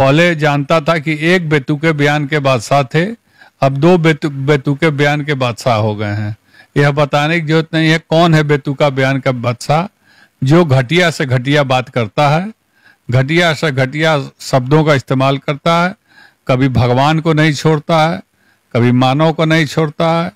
पहले जानता था कि एक बेतुके बयान के बादशाह थे, अब दो बेतुके बयान के बादशाह हो गए हैं। यह बताने की जरूरत नहीं है कौन है बेतुका बयान का बादशाह, जो घटिया से घटिया बात करता है, घटिया से घटिया शब्दों का इस्तेमाल करता है, कभी भगवान को नहीं छोड़ता है, कभी मानव को नहीं छोड़ता है।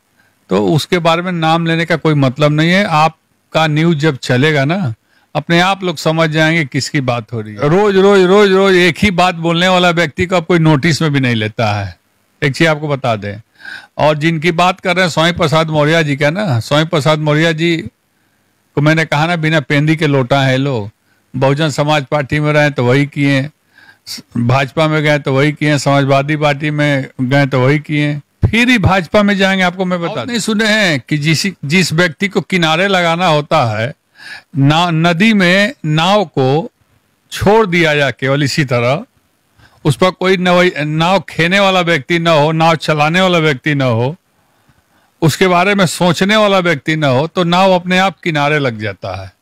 तो उसके बारे में नाम लेने का कोई मतलब नहीं है। आपका न्यूज जब चलेगा ना, अपने आप लोग समझ जाएंगे किसकी बात हो रही है। रोज रोज रोज रोज एक ही बात बोलने वाला व्यक्ति को अब कोई नोटिस में भी नहीं लेता है। एक चीज आपको बता दें, और जिनकी बात कर रहे हैं स्वामी प्रसाद मौर्य जी का ना, स्वामी प्रसाद मौर्य जी को मैंने कहा ना, बिना पेंदी के लोटा है लोग। बहुजन समाज पार्टी में रहे तो वही किए, भाजपा में गए तो वही किए, समाजवादी पार्टी में गए तो वही किए, फिर ही भाजपा में जाएंगे। आपको मैं बता नहीं सुने हैं कि जिस व्यक्ति को किनारे लगाना होता है, नदी में नाव को छोड़ दिया जाए केवल इसी तरह, उस पर कोई नाव खेने वाला व्यक्ति न हो, नाव चलाने वाला व्यक्ति न हो, उसके बारे में सोचने वाला व्यक्ति न हो, तो नाव अपने आप किनारे लग जाता है।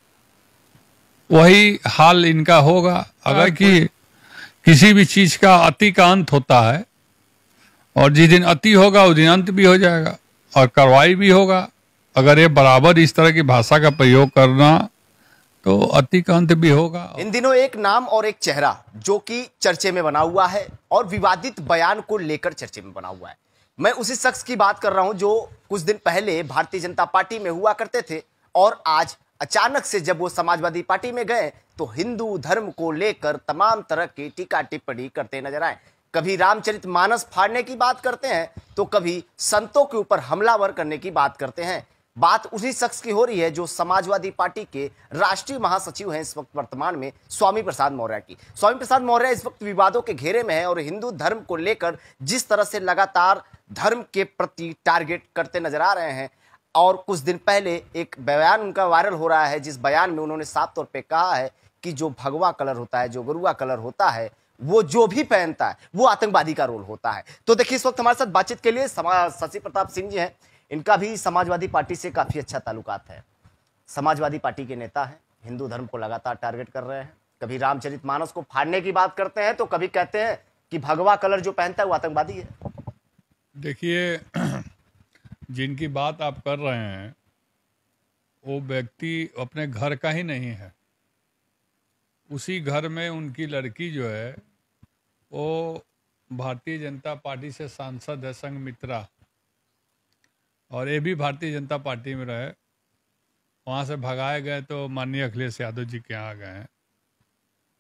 वही हाल इनका होगा। अगर कि किसी भी चीज का अति का अंत होता है, और जिस दिन अति होगा उस दिन अंत भी हो जाएगा और कार्रवाई भी होगा। अगर ये बराबर इस तरह की भाषा का प्रयोग करना, तो अति का अंत भी होगा। इन दिनों एक नाम और एक चेहरा जो कि चर्चे में बना हुआ है और विवादित बयान को लेकर चर्चे में बना हुआ है। मैं उसी शख्स की बात कर रहा हूं जो कुछ दिन पहले भारतीय जनता पार्टी में हुआ करते थे और आज अचानक से जब वो समाजवादी पार्टी में गए तो हिंदू धर्म को लेकर तमाम तरह की टीका टिप्पणी करते नजर आए। कभी रामचरितमानस फाड़ने की बात करते हैं तो कभी संतों के ऊपर हमलावर करने की बात करते हैं। बात उसी शख्स की हो रही है जो समाजवादी पार्टी के राष्ट्रीय महासचिव हैं इस वक्त वर्तमान में, स्वामी प्रसाद मौर्य की। स्वामी प्रसाद मौर्य इस वक्त विवादों के घेरे में है और हिंदू धर्म को लेकर जिस तरह से लगातार धर्म के प्रति टारगेट करते नजर आ रहे हैं, और कुछ दिन पहले एक बयान उनका वायरल हो रहा है जिस बयान में उन्होंने साफ तौर पर कहा है कि जो भगवा कलर होता है, जो गेरुआ कलर होता है, वो जो भी पहनता है वो आतंकवादी का रोल होता है। तो देखिए इस वक्त हमारे साथ बातचीत के लिए शशि प्रताप सिंह जी हैं। इनका भी समाजवादी पार्टी से काफी अच्छा ताल्लुकात है। समाजवादी पार्टी के नेता हैं, हिंदू धर्म को लगातार टारगेट कर रहे हैं। कभी रामचरितमानस को फाड़ने की बात करते हैं तो कभी कहते हैं कि भगवा कलर जो पहनता है वो आतंकवादी है। देखिए, जिनकी बात आप कर रहे हैं वो व्यक्ति अपने घर का ही नहीं है। उसी घर में उनकी लड़की जो है वो भारतीय जनता पार्टी से सांसद है, संघमित्रा, और ये भी भारतीय जनता पार्टी में रहे। वहाँ से भगाए गए तो माननीय अखिलेश यादव जी के यहाँ गए हैं।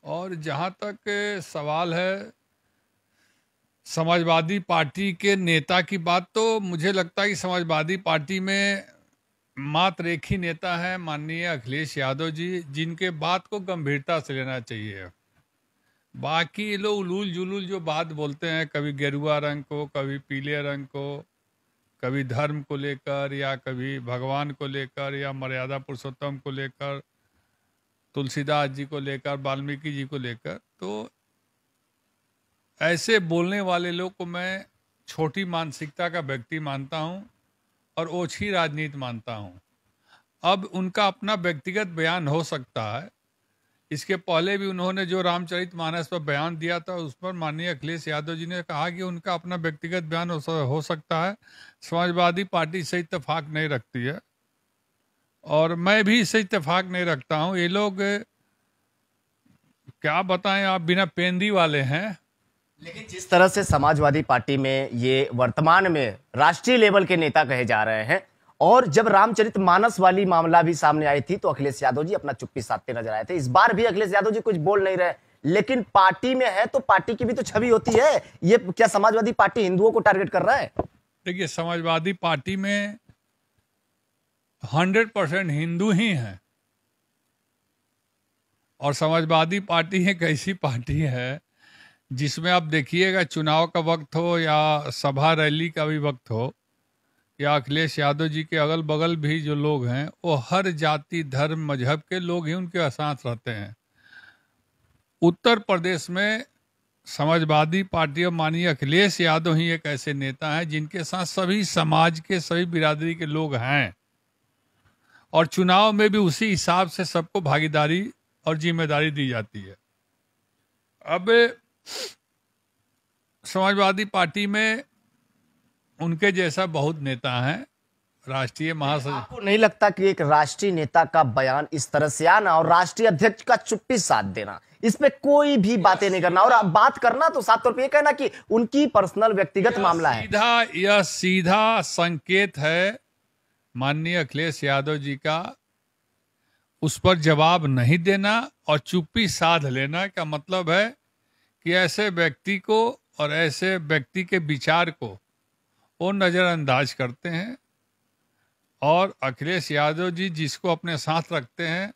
और जहाँ तक सवाल है समाजवादी पार्टी के नेता की बात, तो मुझे लगता है कि समाजवादी पार्टी में मात्र एक ही नेता है, माननीय अखिलेश यादव जी, जिनके बात को गंभीरता से लेना चाहिए। बाकी ये लोग उलूल जुलूल जो बात बोलते हैं, कभी गेरुआ रंग को, कभी पीले रंग को, कभी धर्म को लेकर, या कभी भगवान को लेकर, या मर्यादा पुरुषोत्तम को लेकर, तुलसीदास जी को लेकर, वाल्मीकि जी को लेकर, तो ऐसे बोलने वाले लोग को मैं छोटी मानसिकता का व्यक्ति मानता हूं और ओछी राजनीति मानता हूं। अब उनका अपना व्यक्तिगत बयान हो सकता है। इसके पहले भी उन्होंने जो रामचरितमानस पर बयान दिया था उस पर माननीय अखिलेश यादव जी ने कहा कि उनका अपना व्यक्तिगत बयान हो सकता है। समाजवादी पार्टी से इत्तेफाक नहीं रखती है और मैं भी इससे इत्तेफाक नहीं रखता हूं। ये लोग क्या बताएं, आप बिना पेंदी वाले हैं। लेकिन जिस तरह से समाजवादी पार्टी में ये वर्तमान में राष्ट्रीय लेवल के नेता कहे जा रहे हैं, और जब रामचरितमानस वाली मामला भी सामने आई थी तो अखिलेश यादव जी अपना चुप्पी साधते नजर आए थे। इस बार भी अखिलेश यादव जी कुछ बोल नहीं रहे, लेकिन पार्टी में है तो पार्टी की भी तो छवि होती है। ये क्या समाजवादी पार्टी हिंदुओं को टारगेट कर रहा है? देखिए, समाजवादी पार्टी में 100% हिंदू ही हैं, और समाजवादी पार्टी एक ऐसी पार्टी है जिसमें आप देखिएगा चुनाव का वक्त हो या सभा रैली का भी वक्त हो, या अखिलेश यादव जी के अगल बगल भी जो लोग हैं वो हर जाति धर्म मजहब के लोग ही उनके साथ रहते हैं। उत्तर प्रदेश में समाजवादी पार्टी और माननीय अखिलेश यादव ही एक ऐसे नेता हैं जिनके साथ सभी समाज के, सभी बिरादरी के लोग हैं, और चुनाव में भी उसी हिसाब से सबको भागीदारी और जिम्मेदारी दी जाती है। अब समाजवादी पार्टी में उनके जैसा बहुत नेता हैं, राष्ट्रीय महासचिव। आपको नहीं लगता कि एक राष्ट्रीय नेता का बयान इस तरह से आना और राष्ट्रीय अध्यक्ष का चुप्पी साध देना, इस पे कोई भी बातें नहीं करना और बात करना तो साफ तौर पे ये कहना कि उनकी पर्सनल व्यक्तिगत मामला है, यह सीधा संकेत है माननीय अखिलेश यादव जी का, उस पर जवाब नहीं देना और चुप्पी साध लेना का मतलब है कि ऐसे व्यक्ति को और ऐसे व्यक्ति के विचार को वो नजरअंदाज करते हैं। और अखिलेश यादव जी जिसको अपने साथ रखते हैं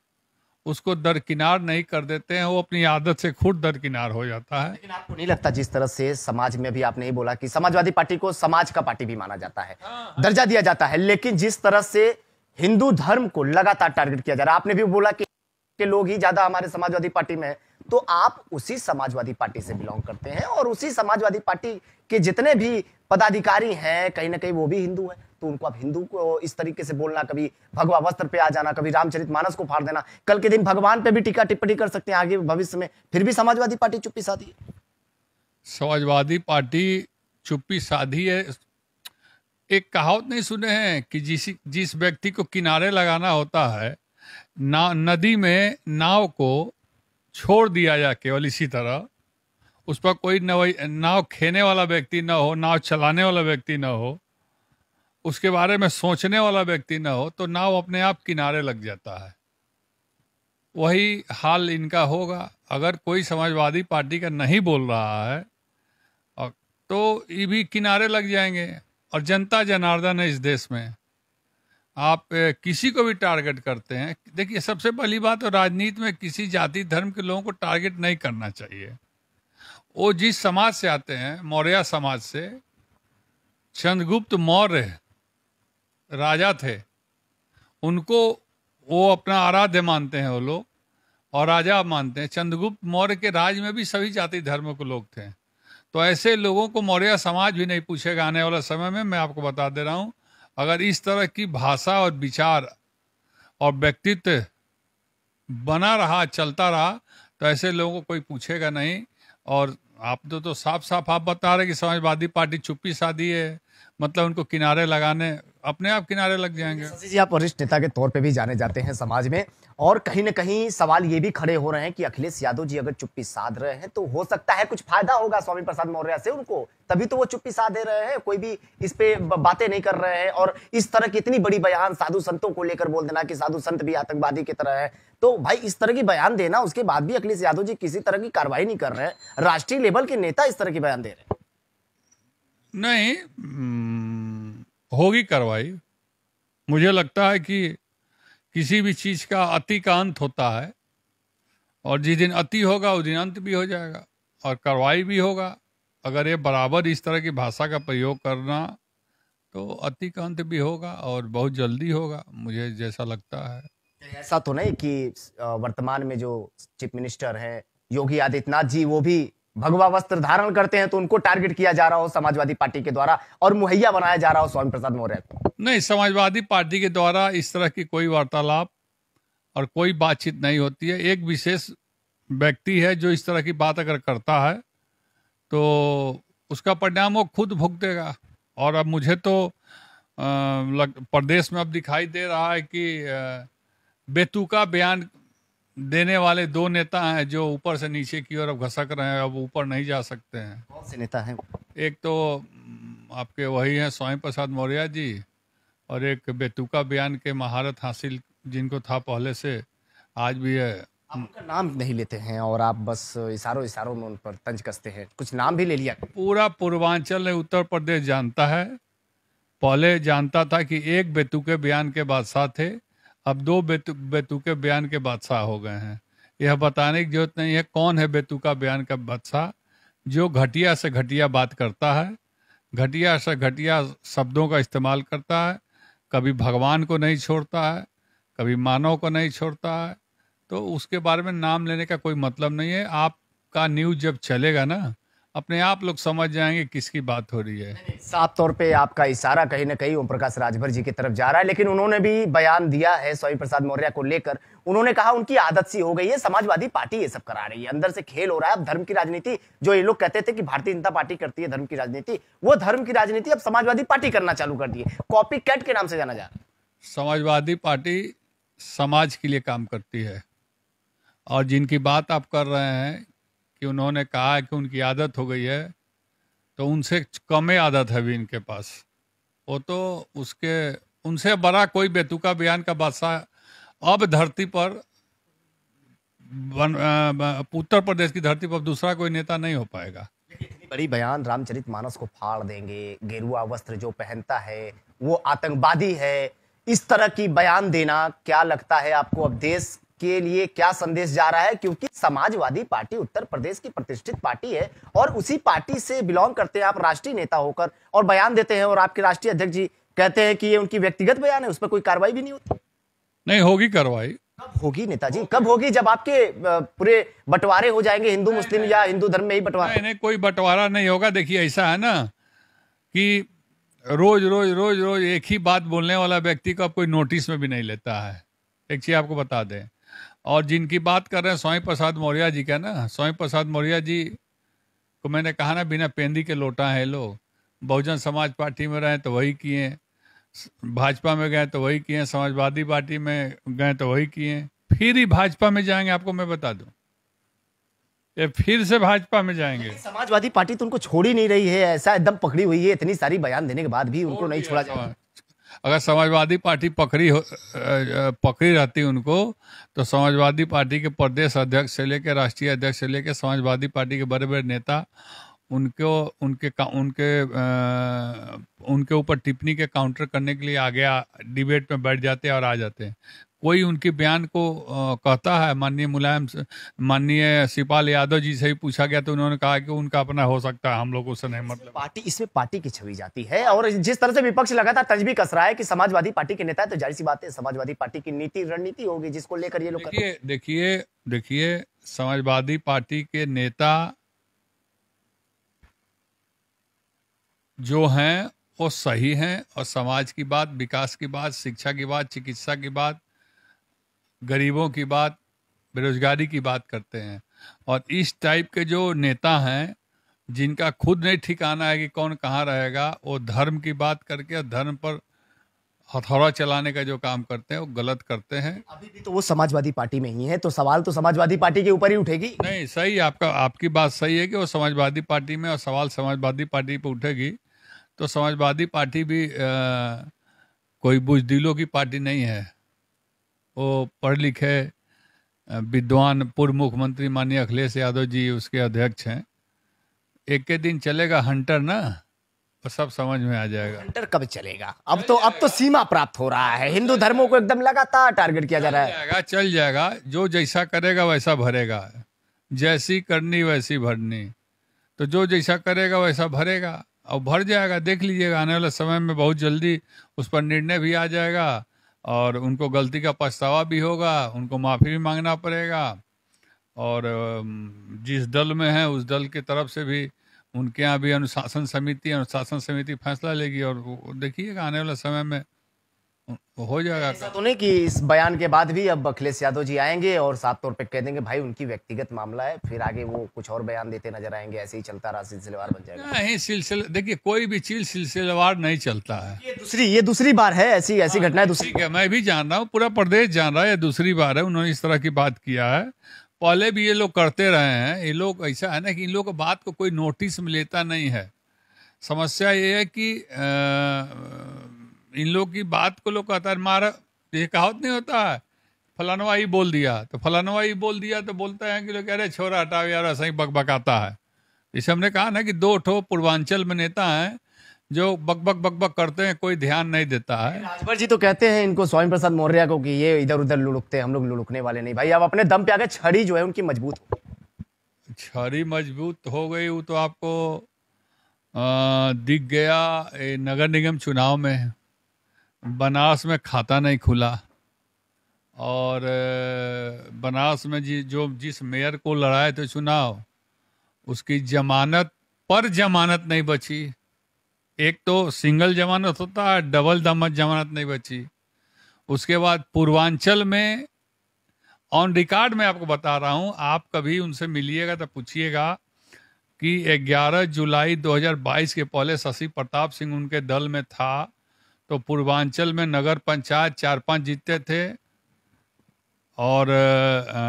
उसको दरकिनार नहीं कर देते हैं, वो अपनी आदत से खुद दरकिनार हो जाता है। लेकिन आपको नहीं लगता जिस तरह से समाज में भी आपने ही बोला कि समाजवादी पार्टी को समाज का पार्टी भी माना जाता है, दर्जा दिया जाता है, लेकिन जिस तरह से हिंदू धर्म को लगातार टारगेट किया जा रहा है, आपने भी बोला कि लोग ही ज्यादा हमारे समाजवादी पार्टी में है, तो आप उसी समाजवादी पार्टी से बिलोंग करते हैं और उसी समाजवादी पार्टी के जितने भी पदाधिकारी हैं कहीं ना कहीं वो भी हिंदू हैं, तो उनको आप हिंदू को इस तरीके से बोलना, कभी भगवा वस्त्र पे आ जाना, कभी रामचरितमानस को फाड़ देना, कल के दिन भगवान पे भी टीका टिप्पणी कर सकते हैं आगे भविष्य में, फिर भी समाजवादी पार्टी चुप्पी साधी है। समाजवादी पार्टी चुप्पी साधी है। एक कहावत नहीं सुने हैं कि जिस व्यक्ति को किनारे लगाना होता है, नदी में नाव को छोड़ दिया जाए केवल इसी तरह, उस पर कोई नाव खेने वाला व्यक्ति न हो, नाव चलाने वाला व्यक्ति न हो, उसके बारे में सोचने वाला व्यक्ति न हो, तो नाव अपने आप किनारे लग जाता है। वही हाल इनका होगा अगर कोई समाजवादी पार्टी का नहीं बोल रहा है तो ये भी किनारे लग जाएंगे। और जनता जनार्दन है इस देश में, आप किसी को भी टारगेट करते हैं। देखिए, सबसे पहली बात तो राजनीति में किसी जाति धर्म के लोगों को टारगेट नहीं करना चाहिए। वो जिस समाज से आते हैं, मौर्य समाज से, चंद्रगुप्त मौर्य राजा थे, उनको वो अपना आराध्य मानते हैं वो लोग और राजा मानते हैं। चंद्रगुप्त मौर्य के राज में भी सभी जाति धर्म के लोग थे, तो ऐसे लोगों को मौर्य समाज भी नहीं पूछेगा आने वाले समय में। मैं आपको बता दे रहा हूँ, अगर इस तरह की भाषा और विचार और व्यक्तित्व बना रहा, चलता रहा, तो ऐसे लोगों को कोई पूछेगा नहीं। और आप तो साफ साफ आप बता रहे कि समाजवादी पार्टी चुप्पी साधी है, मतलब उनको किनारे लगाने, अपने आप किनारे लग जाएंगे। शशि जी, आप वरिष्ठ नेता के तौर पे भी जाने जाते हैं समाज में, और कहीं ना कहीं सवाल ये भी खड़े हो रहे हैं कि अखिलेश यादव जी अगर चुप्पी साध रहे हैं तो हो सकता है कुछ फायदा होगा स्वामी प्रसाद मौर्य से उनको, तभी तो वो चुप्पी साधे रहे हैं, कोई भी इस पे बातें नहीं कर रहे हैं। और इस तरह की इतनी बड़ी बयान साधु संतों को लेकर बोल देना कि साधु संत भी आतंकवादी की तरह है, तो भाई इस तरह की बयान देना, उसके बाद भी अखिलेश यादव जी किसी तरह की कार्रवाई नहीं कर रहे हैं, राष्ट्रीय लेवल के नेता इस तरह की बयान दे रहे हैं। नहीं, होगी कार्रवाई। मुझे लगता है कि किसी भी चीज का अति का अंत होता है, और जिस दिन अति होगा उस दिन अंत भी हो जाएगा और कार्रवाई भी होगा। अगर ये बराबर इस तरह की भाषा का प्रयोग करना, तो अति का अंत भी होगा और बहुत जल्दी होगा, मुझे जैसा लगता है। ऐसा तो नहीं कि वर्तमान में जो चीफ मिनिस्टर हैं योगी आदित्यनाथ जी, वो भी भगवा वस्त्र धारण करते हैं, तो उनको टारगेट किया जा रहा हो समाजवादी पार्टी के द्वारा और मुहैया बनाया जा रहा हो स्वामी प्रसाद मौर्य को? नहीं, समाजवादी पार्टी के द्वारा इस तरह की कोई वार्तालाप और कोई बातचीत नहीं होती है। एक विशेष व्यक्ति है जो इस तरह की बात अगर करता है तो उसका परिणाम वो खुद भुगतेगा। और अब मुझे तो प्रदेश में अब दिखाई दे रहा है कि बेतुका बयान देने वाले दो नेता हैं जो ऊपर से नीचे की ओर अब घसक रहे हैं, अब ऊपर नहीं जा सकते हैं। कौन से नेता हैं? एक तो आपके वही हैं स्वामी प्रसाद मौर्य जी, और एक बेतुका बयान के महारत हासिल जिनको था पहले से, आज भी है। आप उनका नाम नहीं लेते हैं और आप बस इशारों में उन पर तंज कसते हैं, कुछ नाम भी ले लिया। पूरा पूर्वांचल ने, उत्तर प्रदेश जानता है। पहले जानता था कि एक बेतुके बयान के बादशाह थे, अब दो बेतुके बयान के बादशाह हो गए हैं। यह बताने की जरूरत नहीं है कौन है बेतुका बयान का बादशाह, जो घटिया से घटिया बात करता है, घटिया से घटिया शब्दों का इस्तेमाल करता है, कभी भगवान को नहीं छोड़ता है, कभी मानव को नहीं छोड़ता है। तो उसके बारे में नाम लेने का कोई मतलब नहीं है। आपका न्यूज़ जब चलेगा ना, अपने आप लोग समझ जाएंगे किसकी बात हो रही है। साफ तौर पे आपका इशारा कहीं ना कहीं ओम प्रकाश राजभर जी की तरफ जा रहा है, लेकिन उन्होंने भी बयान दिया है स्वामी प्रसाद मौर्य को लेकर। उन्होंने कहा उनकी आदत सी हो गई है, समाजवादी पार्टी ये सब करा रही है, अंदर से खेल हो रहा है। अब धर्म की राजनीति, जो ये लोग कहते थे कि भारतीय जनता पार्टी करती है धर्म की राजनीति, वो धर्म की राजनीति अब समाजवादी पार्टी करना चालू कर दी है। कॉपी कैट के नाम से जाना जा रहा है। समाजवादी पार्टी समाज के लिए काम करती है, और जिनकी बात आप कर रहे हैं कि उन्होंने कहा है कि उनकी आदत हो गई है, तो उनसे कम आदत है भी इनके पास। वो तो उसके उनसे बड़ा कोई बेतुका बयान का बादशाह अब धरती पर उत्तर प्रदेश की धरती पर दूसरा कोई नेता नहीं हो पाएगा। इतनी बड़ी बयान, रामचरितमानस को फाड़ देंगे, गेरुआ वस्त्र जो पहनता है वो आतंकवादी है, इस तरह की बयान देना, क्या लगता है आपको अब देश के लिए क्या संदेश जा रहा है? क्योंकि समाजवादी पार्टी उत्तर प्रदेश की प्रतिष्ठित पार्टी है और उसी पार्टी से बिलोंग करते हैं आप राष्ट्रीय नेता होकर, और बयान देते हैं, और आपके राष्ट्रीय अध्यक्ष जी कहते हैं कि ये उनकी व्यक्तिगत बयान है, उस पर कोई कार्रवाई भी नहीं होती। नहीं होगी कार्रवाई। कब होगी नेताजी, कब होगी? जब आपके पूरे बंटवारे हो जाएंगे, हिंदू मुस्लिम या हिंदू धर्म में ही बंटवारा? नहीं, कोई बंटवारा नहीं होगा। देखिए ऐसा है ना कि रोज रोज रोज रोज एक ही बात बोलने वाला व्यक्ति को अब कोई नोटिस में भी नहीं लेता है। एक चीज आपको बता दें, और जिनकी बात कर रहे हैं स्वामी प्रसाद मौर्य जी का ना, स्वामी प्रसाद मौर्य जी को मैंने कहा ना, बिना पेंदी के लोटा है लोग। बहुजन समाज पार्टी में रहे तो वही किए, भाजपा में गए तो वही किए, समाजवादी पार्टी में गए तो वही किए, फिर ही भाजपा में जाएंगे। आपको मैं बता दूं, ये फिर से भाजपा में जाएंगे। समाजवादी पार्टी तो उनको छोड़ ही नहीं रही है, ऐसा एकदम पकड़ी हुई है, इतनी सारी बयान देने के बाद भी उनको नहीं छोड़ा जाए। अगर समाजवादी पार्टी पकड़ी रहती उनको, तो समाजवादी पार्टी के प्रदेश अध्यक्ष से लेकर राष्ट्रीय अध्यक्ष से लेकर समाजवादी पार्टी के बड़े बड़े नेता उनको उनके ऊपर टिप्पणी के काउंटर करने के लिए आगे डिबेट में बैठ जाते हैं और आ जाते हैं। कोई उनके बयान को कहता है? माननीय शिवपाल यादव जी से ही पूछा गया तो उन्होंने कहा कि उनका अपना हो सकता है, हम लोग उससे नहीं मतलब। इसमें पार्टी की छवि जाती है, और जिस तरह से विपक्ष लगातार तंज भी कस रहा है कि समाजवादी पार्टी के नेता है, तो जाहिर सी बात है समाजवादी पार्टी की नीति रणनीति होगी जिसको लेकर ये लोग। देखिए समाजवादी पार्टी के नेता जो हैं वो सही हैं, और समाज की बात, विकास की बात, शिक्षा की बात, चिकित्सा की बात, गरीबों की बात, बेरोजगारी की बात करते हैं। और इस टाइप के जो नेता हैं जिनका खुद नहीं ठिकाना है कि कौन कहाँ रहेगा, वो धर्म की बात करके धर्म पर हथौड़ा चलाने का जो काम करते हैं वो गलत करते हैं। अभी भी तो वो समाजवादी पार्टी में ही है, तो सवाल तो समाजवादी पार्टी के ऊपर ही उठेगी। नहीं, सही, आपकी बात सही है कि वो समाजवादी पार्टी में, और सवाल समाजवादी पार्टी पे उठेगी। तो समाजवादी पार्टी भी कोई बुजदिलों की पार्टी नहीं है। वो पढ़े लिखे विद्वान पूर्व मुख्यमंत्री माननीय अखिलेश यादव जी उसके अध्यक्ष हैं। एक के दिन चलेगा हंटर ना, तो सब समझ में आ जाएगा। हंटर कब चलेगा? अब तो सीमा प्राप्त हो रहा है, हिंदू धर्मों को एकदम लगातार टारगेट किया जा रहा है। चल जाएगा, जो जैसा करेगा वैसा भरेगा, जैसी करनी वैसी भरनी। तो जो जैसा करेगा वैसा भरेगा और भर जाएगा। देख लीजिएगा आने वाले समय में बहुत जल्दी उस पर निर्णय भी आ जाएगा, और उनको गलती का पछतावा भी होगा, उनको माफ़ी भी मांगना पड़ेगा। और जिस दल में है उस दल की तरफ से भी उनके यहाँ भी अनुशासन समिति फैसला लेगी, और देखिएगा आने वाले समय में हो जाएगा। ऐसा तो नहीं कि इस बयान के बाद भी अब अखिलेश यादव जी आएंगे और साफ तौर पे कह देंगे भाई उनकी व्यक्तिगत मामला है, फिर आगे वो कुछ और बयान देते नजर आएंगे, ऐसे ही चलता रहा, सिलसिलेवार बन जाएगा? नहीं, देखिए कोई भी चीज सिलसिलेवार नहीं चलता है। ये दूसरी बार है ऐसी घटनाएं दूसरी। ठीक है, मैं भी जान रहा हूँ, पूरा प्रदेश जान रहा है, ये दूसरी बार है उन्होंने इस तरह की बात किया है। पहले भी ये लोग करते रहे हैं। ये लोग ऐसा है ना कि इन लोगों की बात को कोई नोटिस में लेता नहीं है। समस्या ये है कि इन लोग की बात को लोग कहता है मारा, ये कहावत नहीं होता है फलानवा ही बोल दिया, तो फलानवा ही बोल दिया तो बोलते हैं कि लोग अरे छोरा हटाओ यार, ऐसा ही बकबकाता है। जैसे हमने कहा ना कि 2 ठो पूर्वांचल में नेता हैं जो बक करते हैं, कोई ध्यान नहीं देता है। राजभर जी तो कहते हैं इनको, स्वामी प्रसाद मौर्य को, कि ये इधर उधर लुढ़कते हैं, हम लोग लुढ़कने वाले नहीं भाई। अब अपने दम पे आगे छड़ी जो है उनकी मजबूत हो, छड़ी मजबूत हो गई। वो तो आपको दिख गया नगर निगम चुनाव में, बनारस में खाता नहीं खुला, और बनारस में जिस मेयर को लड़ाए थे चुनाव, उसकी जमानत पर जमानत नहीं बची। एक तो सिंगल जमानत होता है, डबल जमानत नहीं बची। उसके बाद पूर्वांचल में ऑन रिकॉर्ड मैं आपको बता रहा हूं, आप कभी उनसे मिलिएगा तो पूछिएगा कि 11 जुलाई 2022 के पहले शशि प्रताप सिंह उनके दल में था तो पूर्वांचल में नगर पंचायत 4-5 जीतते थे और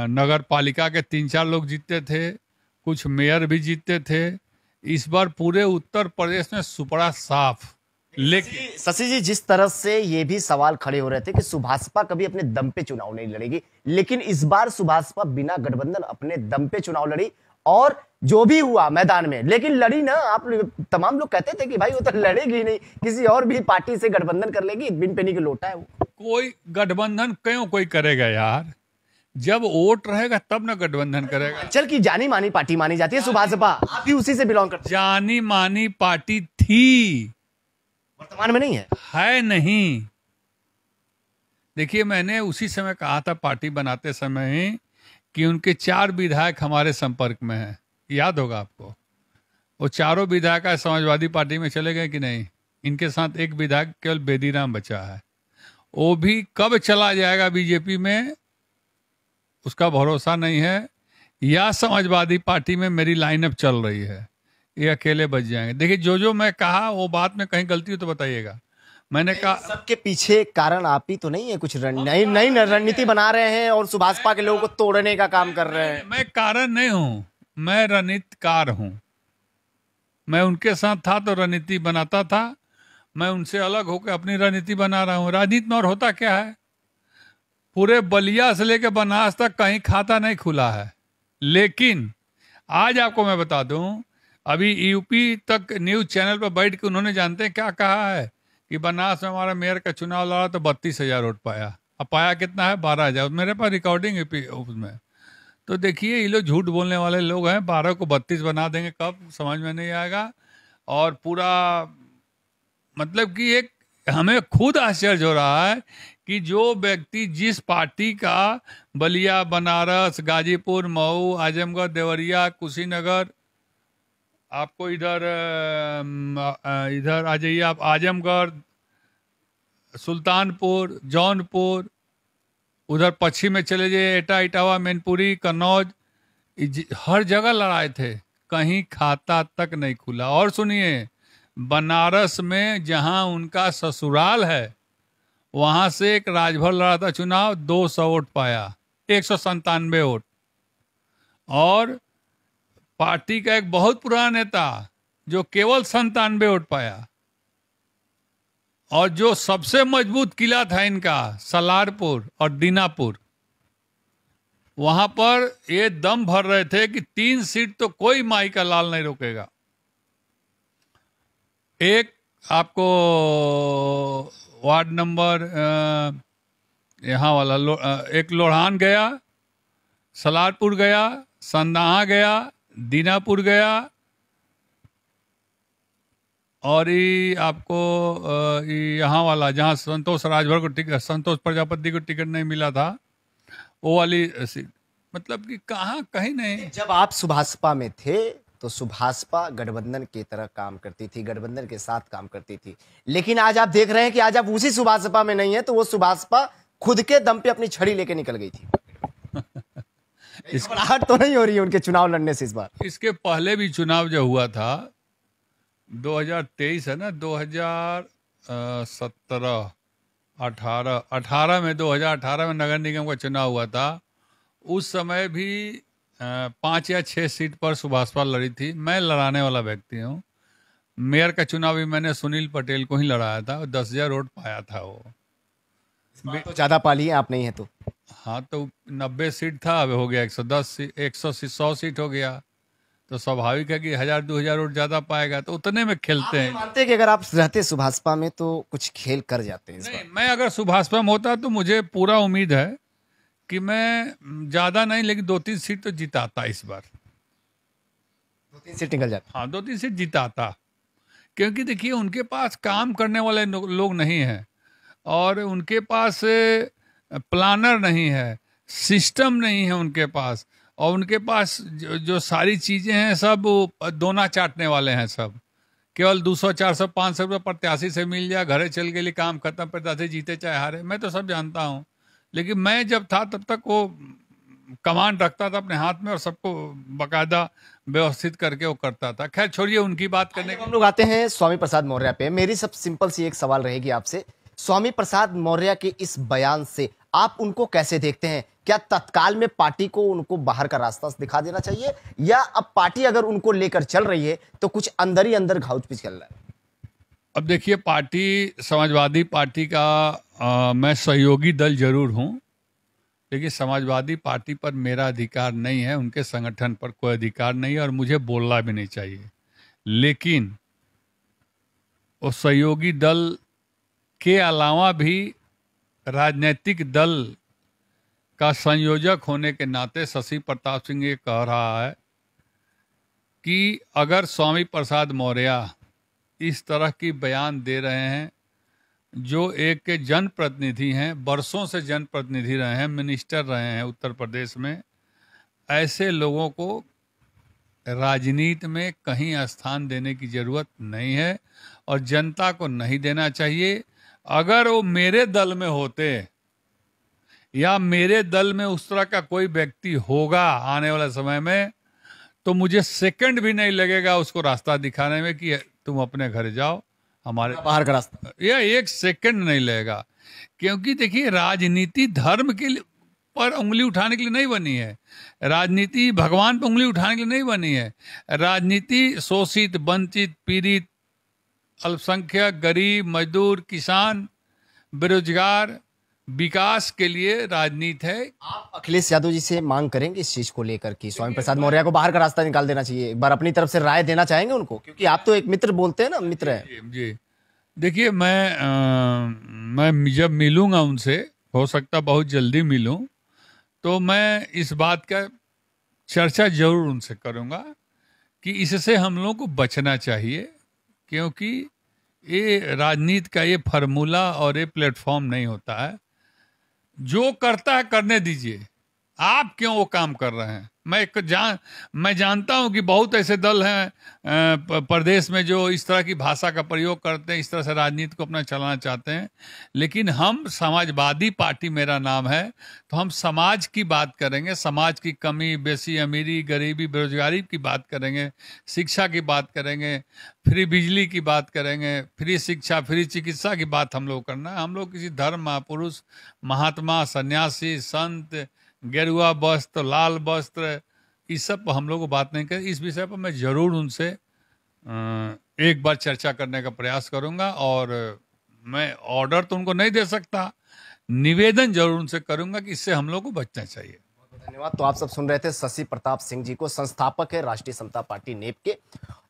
नगर पालिका के 3-4 लोग जीतते थे, कुछ मेयर भी जीतते थे। इस बार पूरे उत्तर प्रदेश में सुपड़ा साफ। लेकिन शशि जी, जिस तरह से ये भी सवाल खड़े हो रहे थे कि सुभाषपा कभी अपने दम पे चुनाव नहीं लड़ेगी, लेकिन इस बार सुभाषपा बिना गठबंधन अपने दम पे चुनाव लड़ी और जो भी हुआ मैदान में, लेकिन लड़ी ना। आप तमाम लोग कहते थे कि भाई वो तो लड़ेगी नहीं, किसी और भी पार्टी से गठबंधन कर लेगी, बिन पेनी की लोटा है वो। कोई गठबंधन क्यों कोई करेगा यार? जब वोट रहेगा तब ना गठबंधन करेगा। चल की जानी मानी पार्टी मानी जाती है सुभाषपा, आप भी उसी से बिलोंग करते हैं। जानी मानी पार्टी थी, वर्तमान में नहीं है नहीं। देखिए, मैंने उसी समय कहा था पार्टी बनाते समय ही कि उनके 4 विधायक हमारे संपर्क में हैं, याद होगा आपको। वो चारों विधायक समाजवादी पार्टी में चले गए कि नहीं? इनके साथ एक विधायक केवल बेदीराम बचा है, वो भी कब चला जाएगा बीजेपी में उसका भरोसा नहीं है, या समाजवादी पार्टी में मेरी लाइनअप चल रही है, ये अकेले बच जाएंगे। देखिए, जो मैं कहा वो बात में कहीं गलती हो तो बताइएगा। मैंने कहा सबके पीछे कारण आप ही तो नहीं है, कुछ नई रणनीति बना रहे हैं और सुभाषपा के लोगों को तोड़ने का काम कर रहे हैं। मैं कारण नहीं हूं, मैं रणनीतिकार हूं। मैं उनके साथ था तो रणनीति बनाता था, मैं उनसे अलग होकर अपनी रणनीति बना रहा हूं। राजनीति में और होता क्या है, पूरे बलिया से लेकर बनास तक कहीं खाता नहीं खुला है। लेकिन आज आपको मैं बता दूं, अभी यूपी तक न्यूज चैनल पर बैठ के उन्होंने जानते हैं क्या कहा है कि बनास में हमारा मेयर का चुनाव लड़ा तो 32,000 वोट पाया। अब पाया कितना है? 12,000। मेरे पास रिकॉर्डिंग है उसमें। तो देखिए, ये लोग झूठ बोलने वाले लोग हैं। 12 को 32 बना देंगे कब, समझ में नहीं आएगा। और पूरा मतलब कि एक हमें खुद आश्चर्य हो रहा है कि जो व्यक्ति जिस पार्टी का बलिया, बनारस, गाजीपुर, मऊ, आजमगढ़, देवरिया, कुशीनगर, आपको इधर आ जाइए आप, आजमगढ़, सुल्तानपुर, जौनपुर, उधर पश्चिम में चले जाइए, एटा, इटावा, मैनपुरी, कन्नौज, हर जगह लड़ाए थे, कहीं खाता तक नहीं खुला। और सुनिए, बनारस में जहां उनका ससुराल है वहां से एक राजभर लड़ा था चुनाव, 200 वोट पाया, 197 वोट। और पार्टी का एक बहुत पुराना नेता जो केवल 97 वोट पाया। और जो सबसे मजबूत किला था इनका, सलारपुर और दीनापुर, वहां पर ये दम भर रहे थे कि 3 सीट तो कोई माई का लाल नहीं रोकेगा। एक आपको वार्ड नंबर यहाँ वाला एक लोढ़ान गया, सलारपुर गया, संदाहा गया, दीनापुर गया, और ये आपको यहाँ वाला जहाँ संतोष राजभर को टिकट, संतोष प्रजापति को टिकट नहीं मिला था, वो वाली सीट। मतलब कि कहाँ कहीं नहीं। जब आप सुभाषपा में थे तो सुभाषपा गठबंधन की तरह काम करती थी, गठबंधन के साथ काम करती थी। लेकिन आज आप देख रहे हैं कि आज आप उसी सुभाषपा में नहीं है, तो वो सुभाषपा खुद के दम पे अपनी छड़ी लेके निकल गई थी। घबराहट तो नहीं हो रही है उनके चुनाव लड़ने से इस बार? इसके पहले भी चुनाव जो हुआ था 2023 है ना, 2017, 18 में 2018 में नगर निगम का चुनाव हुआ था। उस समय भी 5 या 6 सीट पर सुभाषपा लड़ी थी। मैं लड़ाने वाला व्यक्ति हूँ। मेयर का चुनाव भी मैंने सुनील पटेल को ही लड़ाया था, 10,000 वोट पाया था वो। तो ज्यादा पाली है आप नहीं है तो। हाँ, तो 90 सीट था, अब हो गया 110, 100 सीट हो गया। तो स्वाभाविक है कि 1,000-2,000 वोट ज्यादा पाएगा, तो उतने में खेलते हैं। मानते हैं कि अगर आप रहते सुभाषपा में तो कुछ खेल कर जाते हैं? नहीं, मैं अगर सुभाषपा में होता तो मुझे पूरा उम्मीद है कि मैं ज्यादा नहीं लेकिन 2-3 सीट तो जिताता इस बार। 2-3 सीट निकल जाता? हाँ, 2-3 सीट जिताता। क्योंकि देखिए, उनके पास काम करने वाले लोग नहीं हैं, और उनके पास प्लानर नहीं है, सिस्टम नहीं है उनके पास। और उनके पास जो सारी चीजें हैं सब वो दोना चाटने वाले हैं सब। केवल 200 400 500 रुपये प्रत्याशी से मिल जाए, घरे चल के लिए काम खत्म, प्रत्याशी जीते चाहे हारे, मैं तो सब जानता हूँ। लेकिन मैं जब था तब तक वो कमांड रखता था अपने हाथ में और सबको बकायदा व्यवस्थित करके वो करता था। खैर छोड़िए उनकी बात करने हम लोग आते हैं स्वामी प्रसाद मौर्य पे। मेरी सब सिंपल सी एक सवाल रहेगी आपसे, स्वामी प्रसाद मौर्य के इस बयान से आप उनको कैसे देखते हैं? क्या तत्काल में पार्टी को उनको बाहर का रास्ता दिखा देना चाहिए, या अब पार्टी अगर उनको लेकर चल रही है तो कुछ अंदर ही अंदर घाउच पिच चल रहा है? अब देखिए, पार्टी समाजवादी पार्टी का मैं सहयोगी दल जरूर हूं, लेकिन समाजवादी पार्टी पर मेरा अधिकार नहीं है, उनके संगठन पर कोई अधिकार नहीं है और मुझे बोलना भी नहीं चाहिए। लेकिन वो सहयोगी दल के अलावा भी राजनीतिक दल का संयोजक होने के नाते शशि प्रताप सिंह ये कह रहा है कि अगर स्वामी प्रसाद मौर्य इस तरह की बयान दे रहे हैं, जो एक के जनप्रतिनिधि हैं, वर्षों से जनप्रतिनिधि रहे हैं, मिनिस्टर रहे हैं उत्तर प्रदेश में, ऐसे लोगों को राजनीति में कहीं स्थान देने की जरूरत नहीं है और जनता को नहीं देना चाहिए। अगर वो मेरे दल में होते या मेरे दल में उस तरह का कोई व्यक्ति होगा आने वाले समय में, तो मुझे सेकंड भी नहीं लगेगा उसको रास्ता दिखाने में कि तुम अपने घर जाओ, हमारे बाहर का रास्ता। यह एक सेकंड नहीं लगेगा। क्योंकि देखिए, राजनीति धर्म के पर उंगली उठाने के लिए नहीं बनी है, राजनीति भगवान पर उंगली उठाने के लिए नहीं बनी है। राजनीति शोषित, वंचित, पीड़ित, अल्पसंख्यक, गरीब, मजदूर, किसान, बेरोजगार, विकास के लिए राजनीति है। आप अखिलेश यादव जी से मांग करेंगे इस चीज को लेकर कि स्वामी प्रसाद मौर्य को बाहर का रास्ता निकाल देना चाहिए? एक बार अपनी तरफ से राय देना चाहेंगे उनको, क्योंकि आप तो एक मित्र बोलते हैं ना, मित्र है जी। देखिए, मैं जब मिलूंगा उनसे, हो सकता बहुत जल्दी मिलूं, तो मैं इस बात का चर्चा जरूर उनसे करूंगा कि इससे हम लोगों को बचना चाहिए, क्योंकि ये राजनीति का ये फार्मूला और ये प्लेटफॉर्म नहीं होता है। जो करता है करने दीजिए, आप क्यों वो काम कर रहे हैं? मैं जानता हूं कि बहुत ऐसे दल हैं प्रदेश में जो इस तरह की भाषा का प्रयोग करते हैं, इस तरह से राजनीति को अपना चलाना चाहते हैं। लेकिन हम समाजवादी पार्टी मेरा नाम है, तो हम समाज की बात करेंगे, समाज की कमी बेसी, अमीरी, गरीबी, बेरोजगारी की बात करेंगे, शिक्षा की बात करेंगे, फ्री बिजली की बात करेंगे, फ्री शिक्षा, फ्री चिकित्सा की बात हम लोग करना है। हम लोग किसी धर्म, महापुरुष, महात्मा, सन्यासी, संत, गेरुआ वस्त्र, लाल वस्त्र, इस सब पर हम लोग को बात नहीं करें। इस विषय पर मैं जरूर उनसे एक बार चर्चा करने का प्रयास करूंगा, और मैं ऑर्डर तो उनको नहीं दे सकता, निवेदन जरूर उनसे करूंगा कि इससे हम लोग को बचना चाहिए। धन्यवाद। तो आप सब सुन रहे थे शशि प्रताप सिंह जी को, संस्थापक है राष्ट्रीय समता पार्टी नेप के।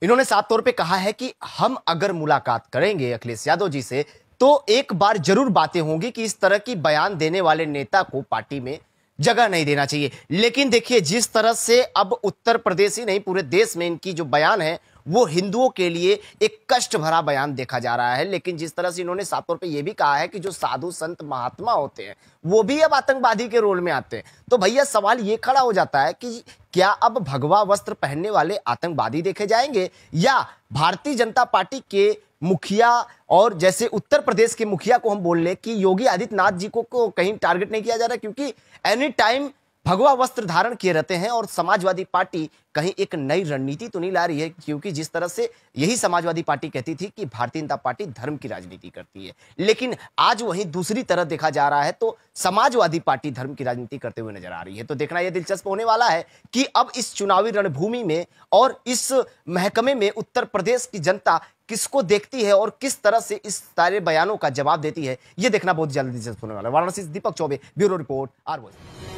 इन्होंने साफ तौर पे कहा है कि हम अगर मुलाकात करेंगे अखिलेश यादव जी से, तो एक बार जरूर बातें होंगी कि इस तरह की बयान देने वाले नेता को पार्टी में जगह नहीं देना चाहिए। लेकिन देखिए, जिस तरह से अब उत्तर प्रदेश ही नहीं पूरे देश में इनकी जो बयान है वो हिंदुओं के लिए एक कष्ट भरा बयान देखा जा रहा है। लेकिन जिस तरह से इन्होंने साफ तौर पे ये भी कहा है कि जो साधु संत महात्मा होते हैं वो भी अब आतंकवादी के रोल में आते हैं, तो भैया सवाल ये खड़ा हो जाता है कि क्या अब भगवा वस्त्र पहनने वाले आतंकवादी देखे जाएंगे, या भारतीय जनता पार्टी के मुखिया और जैसे उत्तर प्रदेश के मुखिया को हम बोल ले कि योगी आदित्यनाथ जी को कहीं टारगेट नहीं किया जा रहा, क्योंकि एनी टाइम भगवा वस्त्र धारण किए रहते हैं। और समाजवादी पार्टी कहीं एक नई रणनीति तो नहीं ला रही है, क्योंकि जिस तरह से यही समाजवादी पार्टी कहती थी कि भारतीय जनता पार्टी धर्म की राजनीति करती है, लेकिन आज वहीं दूसरी तरफ देखा जा रहा है तो समाजवादी पार्टी धर्म की राजनीति करते हुए नजर आ रही है। तो देखना यह दिलचस्प होने वाला है कि अब इस चुनावी रणभूमि में और इस महकमे में उत्तर प्रदेश की जनता किसको देखती है और किस तरह से इस सारे बयानों का जवाब देती है, यह देखना बहुत जल्द दिलचस्प होने वाला है। वाराणसी से Deepak Chaubey, bureau report, R voice.